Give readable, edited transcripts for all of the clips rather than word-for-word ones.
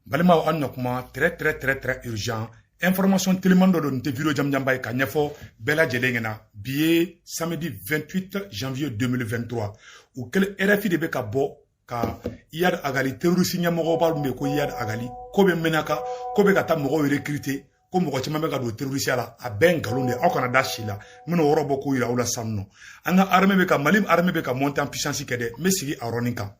balima anno kuma très urgent information tellement de nte vidéo jam jam bay ka nyafo bela jelengena biye samedi 28 janvier 2023 ou quel RFI de be ka bo ka iyad agali terroriste nyamogo balumbe ko iyad agali ko be menaka ko be ka ta mogo recruter ko mogo chima be ka do terroriste ala a ben galonde o kana dashila mino worobo ko ira ula sanno anga armée be ka malim armée be ka monter en puissance kede mesigi aroninka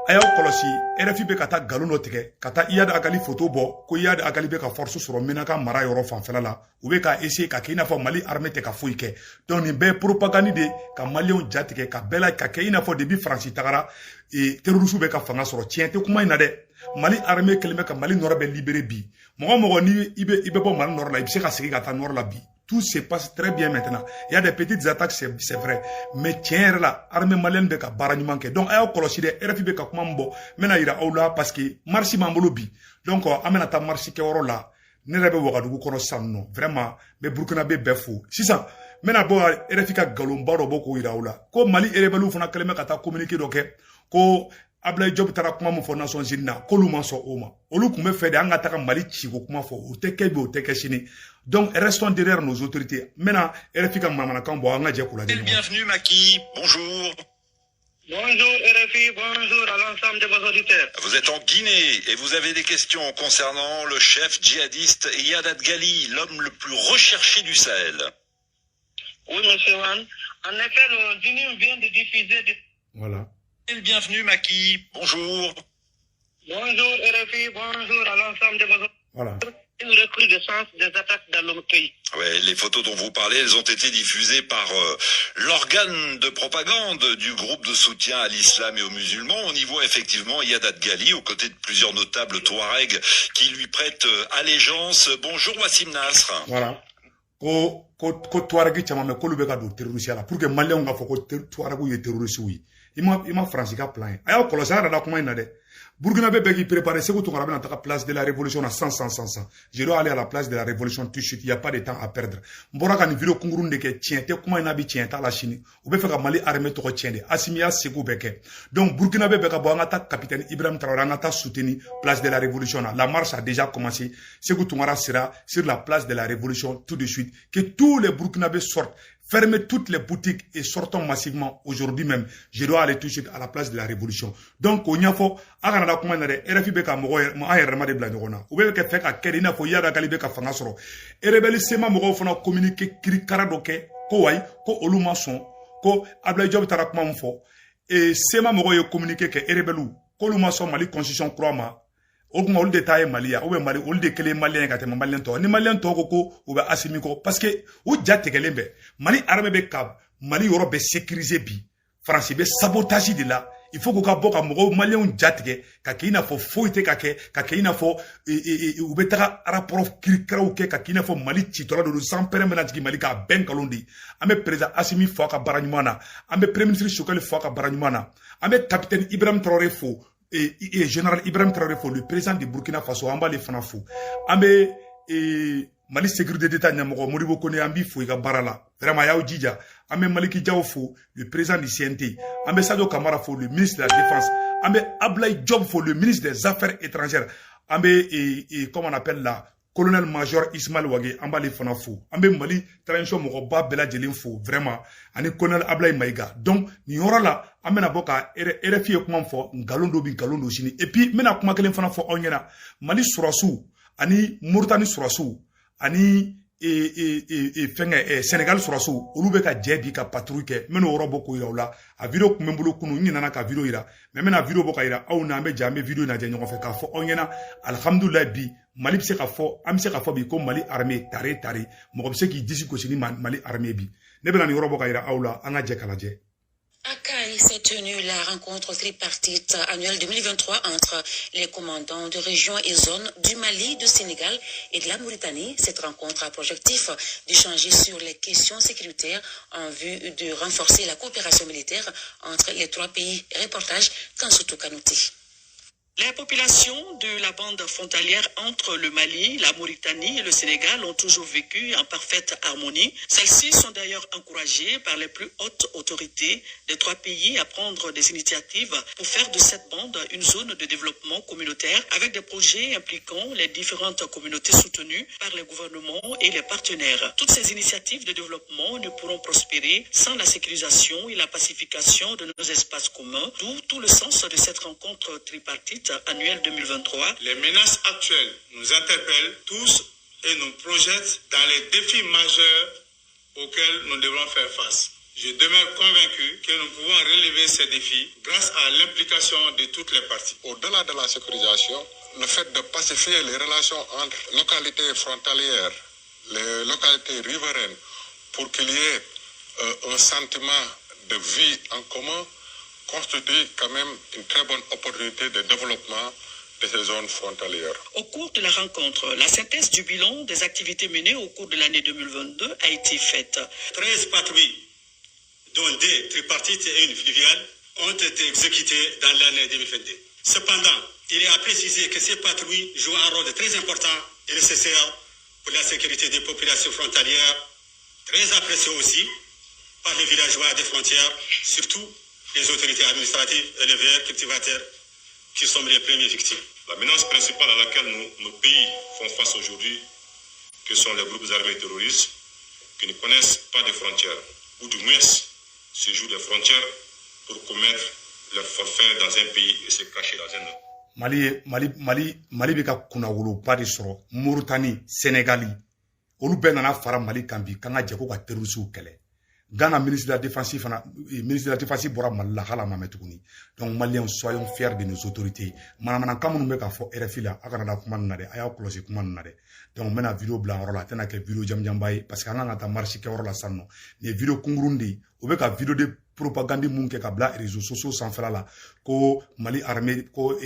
ayaw kolosi RFI be kata galuno tege kata iyad agali photo bo ko iyad agali be ka force soro menaka mara yoro fanfela la ou be ka essayer ka kina fo mali armée te ka foike donc ni be propagande de ka malion jatike ka bela ka kina fo début France tagara et terroriste be ka fanga soro tiente kuma ina de mali armée kelme ka mali nord be libéré bi mogo ni ibe bo mali nord la ibe se ka sigi ka ta nord la bi. Tout se passe très bien maintenant. Il y a des petites attaques, c'est vrai. Mais tiens, là, l'armée malienne de barani manqué. Donc, ayo kolosi de RFI be ka kumambo. Mena ira oula parce que marsi mambolo bi. Donc, amena ta marsi ke oro la. Nerebe wagadugu kono sanno. Vraiment, mais Burkina be befou. Si ça, mena bo RFI ka galomba ro boko ira oula. Ko Mali erebelu fona keleme kata communiquer doke. Ko Ablaye Diop tara kuma mo fo Nations Unies na ko luma so oma olu kumbe fede anga taka Mali ci ko kuma fo o teke be o teke chini donc restons derrière nos autorités maintenant RFI kam mamana kan bo anga je kula de bienvenue Maki bonjour. Bonjour RFI, bonjour à l'ensemble de vos auditeurs. Vous êtes en Guinée et vous avez des questions concernant le chef djihadiste Iyad Adgali, l'homme le plus recherché du Sahel. Oui monsieur Wan, en effet le Guinée vient de diffuser Voilà. Bienvenue Maki, bonjour. Bonjour RFI, bonjour à l'ensemble de vos Voilà. Une recrudescence des attaques dans le pays. Ouais, les photos dont vous parlez, elles ont été diffusées par l'organe de propagande du groupe de soutien à l'islam et aux musulmans. On y voit effectivement Iyad Adgali aux côtés de plusieurs notables touaregs qui lui prêtent allégeance. Bonjour Wassim Nasr. Voilà. Ko touaregi chama me ko lube ka do terroriste la pour que malien nga fo ko touaregu ye terroriste wi. Ima France ka plan. Ayo kolosa da kuma ina de. Burkina be begi préparer ce que tu rabena ta place de la révolution à 100. Je dois aller à la place de la révolution tout de suite, il y a pas de temps à perdre. Mbora ka ni vidéo kungurun de ke tiente kuma ina bi tienta la Chine. Ou be fa ka Mali armée to ko tiende. Assimia segu beke. Donc Burkina be bega bo ngata capitaine Ibrahim Traoré ngata soutenir place de la révolution. La marche a déjà commencé. Sékou Toungara sera sur la place de la révolution tout de suite. Que tous les Burkinabés sortent. Fermez toutes les boutiques et sortons massivement aujourd'hui même. Je dois aller tout de suite à la place de la révolution. Donc, on y a faux, à la commande de RFI Beka Mogo, Ayerma de Blanjona. Ou bien que fait à Kerina for Yada Galibeka Fangasoro. Et rebelle Sema Mogo fona communiquer Krikaradoke, Kowai, Ko Olumason, Ko Ablaye Diop Tarakman fo. Et Sema Mogo yo communiquer que Erebelu, Ko Olumason Mali Constitution Kroma. O kuma olu de taye Malia ou Mali olu de kele malien ka teme malien to ni malien to ko ou ba asimiko parce que o jategelen be Mali armée be kab Mali yoro be sécuriser bi France be sabotage de là il faut ko ka boka mo malien jatege ka kina fo foite ka kina fo ou be ta rapport kirkra ou ka kina fo Mali titola do sans permanence ki Mali ka ben kalondi amé président Assimi fo ka baranyumana amé premier ministre Chokali fo ka baranyumana amé capitaine Ibrahim Traoré fo et général Ibrahim Traoré fo le président de Burkina Faso amba le fana fo ambe Mali sécurité d'état nyamogo Modibo Kone ambi fo iga barala vraiment yaw djidja ambe Maliki Diaw fo le président du CNT ambe Sadio Kamara fo le ministre de la défense ambe Ablaye Diop fo le ministre des affaires étrangères ambe comment on appelle là colonel-major Ismaël Wage amba le fana fo ambe Mali transition mogo ba bela djelen fo vraiment ani colonel Ablaye Maïga donc ni yora la amena boka RFI kuma fo ngalondo bi ngalondo sini et puis mena kuma kelen fana fo onyena Mali surasu ani Mauritanie surasu ani fenge Sénégal surasu olu be ka jebi ka patrouille ke meno robo ko ira a video kumembulu kunu nyina ka video ira mais mena video boka ira au na ambe jambe video na je nyoko fe ka fo onyena alhamdulillah bi Mali bi se ka fo am se ka fo bi ko Mali armée tare mo ko se ki disi ko sini Mali armée bi ne bena ni robo ka ira aula anga je kala je. À Cannes s'est tenue la rencontre tripartite annuelle 2023 entre les commandants de régions et zones du Mali, du Sénégal et de la Mauritanie. Cette rencontre a pour objectif d'échanger sur les questions sécuritaires en vue de renforcer la coopération militaire entre les trois pays. Reportage Kansuto Kanouté. Les populations de la bande frontalière entre le Mali, la Mauritanie et le Sénégal ont toujours vécu en parfaite harmonie. Celles-ci sont d'ailleurs encouragées par les plus hautes autorités des trois pays à prendre des initiatives pour faire de cette bande une zone de développement communautaire avec des projets impliquant les différentes communautés soutenues par les gouvernements et les partenaires. Toutes ces initiatives de développement ne pourront prospérer sans la sécurisation et la pacification de nos espaces communs, d'où tout le sens de cette rencontre tripartite annuelle 2023. Les menaces actuelles nous interpellent tous et nous projettent dans les défis majeurs auxquels nous devons faire face. Je demeure convaincu que nous pouvons relever ces défis grâce à l'implication de toutes les parties. Au-delà de la sécurisation, le fait de pacifier les relations entre localités frontalières, les localités riveraines, pour qu'il y ait un sentiment de vie en commun, constitue quand même une très bonne opportunité de développement de ces zones frontalières. Au cours de la rencontre, la synthèse du bilan des activités menées au cours de l'année 2022 a été faite. 13 patrouilles, dont 2 tripartites et une fluviale, ont été exécutées dans l'année 2022. Cependant, il est à préciser que ces patrouilles jouent un rôle très important et nécessaire pour la sécurité des populations frontalières, très appréciée aussi par les villageois des frontières, surtout les autorités administratives, éleveurs, cultivateurs, qui sont les premières victimes. La menace principale à laquelle nos pays font face aujourd'hui, que sont les groupes armés terroristes, qui ne connaissent pas de frontières, ou du moins se jouent des frontières pour commettre leur forfait dans un pays et se cacher dans un autre. Mali bɛ ka kunnawoloba de sɔrɔ Mauritanie, Sénégal olu bɛɛ nana fara Mali kan bi kan ka jɛ ko ka terrorisiw kɛlɛ. Ghana ministre de la défense bɔra Mali la hala ma mɛn tuguni. Donc Maliens, soyons fiers de nos autorités. Manamanakan minnu bɛ ka fɔ RFI la a kana da kuma nin na dɛ, a y'aw kɔlɔsi kuma nin na dɛ. Donc n bɛna video bila yɔrɔ la a tɛna kɛ video jamjanba ye parce que an kan ka taa marche kɛ yɔrɔ la sisan nɔ. Nin ye video kunkurun de ye. O bɛ ka video de propagande mun kɛ ka bila réseaux sociaux sanfɛla la ko Mali armée ko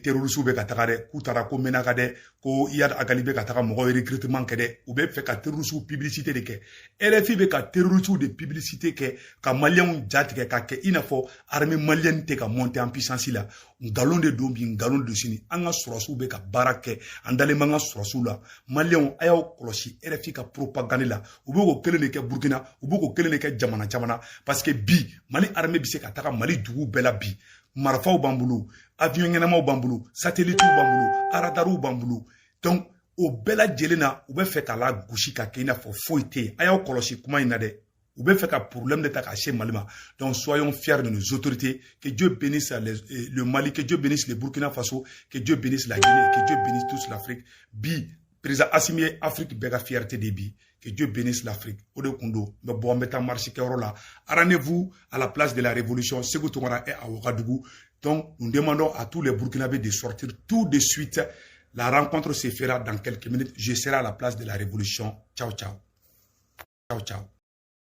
terroriste bɛ ka taga dɛ, k'u taara ko Menaka dɛ, ko Iyad Agali bɛ ka taga mɔgɔw recrutement kɛ dɛ, u bɛ fɛ ka terroriste publicité de kɛ. RFI bɛ ka terroriste de publicité kɛ ka Maliens jatigɛ ka kɛ i n'a fɔ armée malienne tɛ ka monter en puissance la. Ngalon de don bi ngalon de sini an ka sɔrɔsiw bɛ ka baara kɛ an dalen b'an ka sɔrɔsiw la. Maliens a y'aw kɔlɔsi RFI ka propagande la. U bɛ k'o kelen de kɛ Burkina, u bɛ k'o kelen de kɛ jamana caman. Parce que bi Mali armée bi se ka taga Mali dugu bɛɛ la bi. Marifaw b'an bolo, avion ɲɛnamaw b'an bolo, satellite b'an bolo, radariw b'an bolo. Donc o bɛɛ lajɛlen na u bɛ fɛ ka la gosi ka kɛ i n'a fɔ foyi tɛ yen. A y'aw kɔlɔsi kuma in na dɛ. U bɛ fɛ ka problème de ta ka se Mali ma. Donc soyons fiers de nos autorités. Que Dieu bénisse le Mali, que Dieu bénisse le Burkina Faso, que Dieu bénisse la Guinée, que Dieu bénisse toute l'Afrique. Bi président Assimi Afrique bɛɛ ka fierté de bi. Que Dieu bénisse l'Afrique. Ode Kundo, mais bon, mettant marche là. Rendez-vous à la place de la Révolution. Sékou Toumara est à Ouagadougou. Donc, nous demandons à tous les Burkinabés de sortir tout de suite. La rencontre se fera dans quelques minutes. Je serai à la place de la Révolution. Ciao, ciao. Ciao, ciao.